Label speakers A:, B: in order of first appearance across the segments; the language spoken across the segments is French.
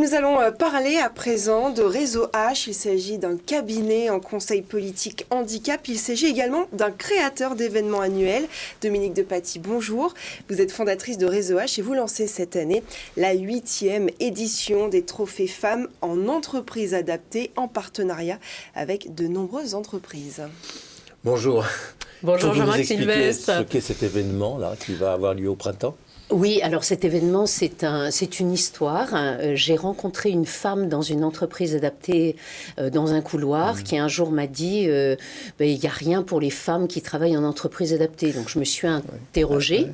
A: nous allons parler à présent de Réseau H. Il s'agit d'un cabinet en conseil politique handicap. Il s'agit également d'un créateur d'événements annuels. Dominique Depaty, bonjour. Vous êtes fondatrice de Réseau H et vous lancez cette année la 8e édition des trophées femmes en entreprise adaptée en partenariat avec de nombreuses entreprises.
B: Bonjour.
C: Bonjour Jean-Marc Sylvestre.
B: Ce qu'est cet événement-là qui va avoir lieu au printemps?
C: Oui, alors cet événement, c'est une histoire. J'ai rencontré une femme dans une entreprise adaptée dans un couloir qui un jour m'a dit il n'y a rien pour les femmes qui travaillent en entreprise adaptée. Donc je me suis interrogée.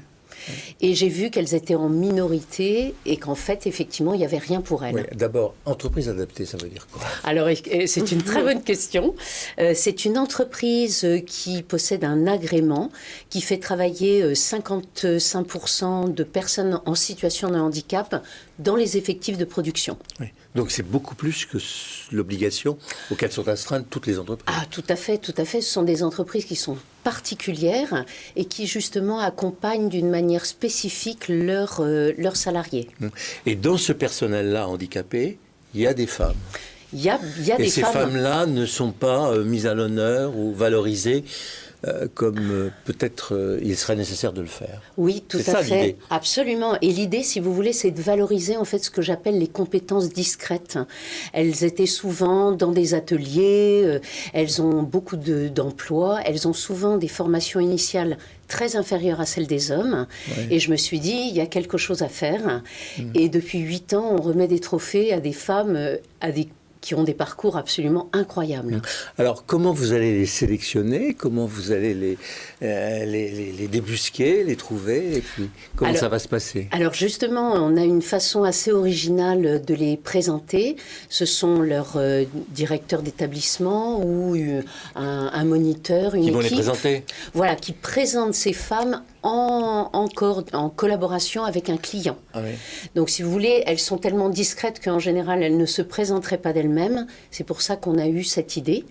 C: Et j'ai vu qu'elles étaient en minorité et qu'en fait, effectivement, il n'y avait rien pour elles.
B: Oui, d'abord, entreprise adaptée, ça veut dire quoi?
C: Alors, c'est une très bonne question. C'est une entreprise qui possède un agrément qui fait travailler 55% de personnes en situation de handicap dans les effectifs de production.
B: Oui. Donc c'est beaucoup plus que l'obligation auquel sont astreintes toutes les entreprises.
C: Ah, tout à fait, tout à fait. Ce sont des entreprises qui sont particulières et qui justement accompagnent d'une manière spécifique leurs salariés.
B: Et dans ce personnel-là handicapé, il y a des femmes.
C: Il y a
B: et
C: des
B: ces femmes-là ne sont pas mises à l'honneur ou valorisées comme peut-être il serait nécessaire de le faire.
C: Oui, tout à fait, l'idée. Absolument. Et l'idée, si vous voulez, c'est de valoriser en fait ce que j'appelle les compétences discrètes. Elles étaient souvent dans des ateliers, elles ont beaucoup d'emplois, elles ont souvent des formations initiales très inférieures à celles des hommes. Ouais. Et je me suis dit, il y a quelque chose à faire. Et depuis 8 ans, on remet des trophées à des femmes, qui ont des parcours absolument incroyables.
B: Alors, comment vous allez les sélectionner? Comment vous allez les débusquer, les trouver? Et puis, comment ça va se passer?
C: Alors, justement, on a une façon assez originale de les présenter. Ce sont leurs directeurs d'établissement ou un moniteur, une équipe.
B: Qui vont les présenter?
C: Voilà, qui présentent ces femmes en collaboration avec un client. Ah oui. Donc, si vous voulez, elles sont tellement discrètes qu'en général, elles ne se présenteraient pas d'elles-mêmes. C'est pour ça qu'on a eu cette idée.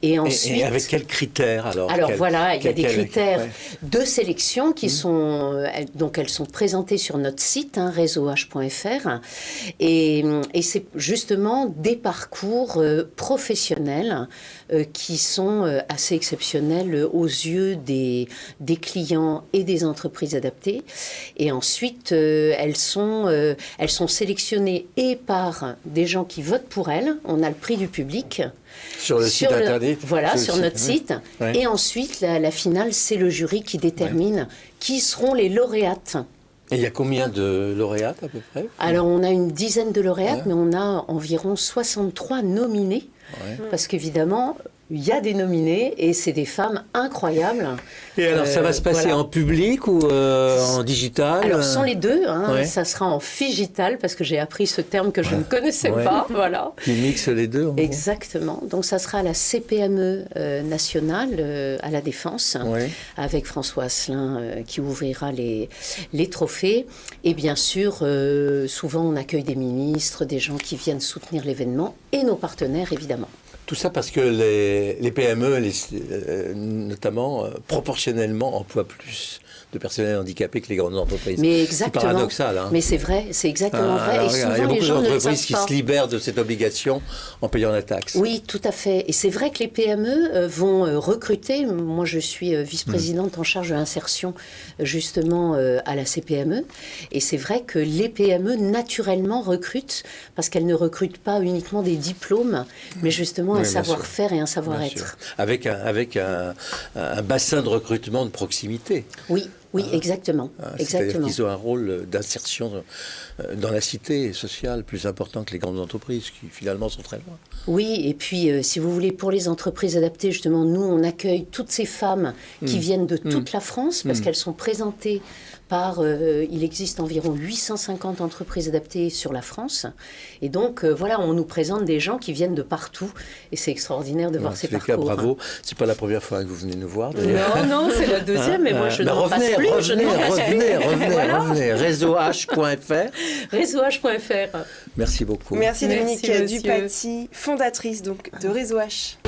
C: Et ensuite...
B: Et avec quels critères alors?
C: Voilà, il y a des critères de sélection qui sont... Donc, elles sont présentées sur notre site, réseauh.fr. Et c'est justement des parcours professionnels qui sont assez exceptionnels aux yeux des clients et des entreprises adaptées. Et ensuite, elles sont sélectionnées et par des gens qui votent pour elles. On a le prix du public.
B: Sur le site internet.
C: Voilà, sur notre site. Ouais. Et ensuite, la finale, c'est le jury qui détermine qui seront les lauréates.
B: Et il y a combien de lauréates à peu près?
C: Alors, on a une dizaine de lauréates, mais on a environ 63 nominés. Ouais. Parce qu'évidemment, il y a des nominés et c'est des femmes incroyables.
B: Et alors, ça va se passer en public ou en digital?
C: Alors, ce sont les deux. Ça sera en figital parce que j'ai appris ce terme que je ne connaissais pas. Voilà.
B: Qui mixe les deux.
C: Exactement. Donc, ça sera à la CPME nationale à la Défense avec François Asselin qui ouvrira les trophées. Et bien sûr, souvent, on accueille des ministres, des gens qui viennent soutenir l'événement et nos partenaires, évidemment.
B: Tout ça parce que les PME, notamment, proportionnellement, emploient plus de personnel handicapé que les grandes entreprises.
C: Mais exactement.
B: C'est paradoxal.
C: Mais c'est vrai, c'est exactement vrai.
B: Alors,
C: et souvent,
B: il y a beaucoup d'entreprises qui
C: se
B: libèrent de cette obligation en payant la taxe.
C: Oui, tout à fait. Et c'est vrai que les PME vont recruter. Moi, je suis vice-présidente en charge de l'insertion, justement, à la CPME. Et c'est vrai que les PME, naturellement, recrutent, parce qu'elles ne recrutent pas uniquement des diplômes, mais justement un savoir-faire et un savoir-être.
B: Avec un bassin de recrutement de proximité.
C: Oui, exactement.
B: C'est-à-dire qu'ils ont un rôle d'insertion dans la cité sociale plus important que les grandes entreprises qui finalement sont très loin.
C: Oui, et puis si vous voulez, pour les entreprises adaptées, justement, nous, on accueille toutes ces femmes qui viennent de toute la France parce qu'elles sont présentées par... il existe environ 850 entreprises adaptées sur la France. Et donc, voilà, on nous présente des gens qui viennent de partout. Et c'est extraordinaire de voir ces parcours.
B: Bravo. C'est pas la première fois que vous venez nous voir, d'ailleurs.
C: Non, c'est la deuxième, mais moi, je n'en passe plus.
B: Revenez. Réseauh.fr.
C: Réseauh.fr.
B: Merci beaucoup.
A: Merci Dominique Depaty, fondatrice donc de Réseau H.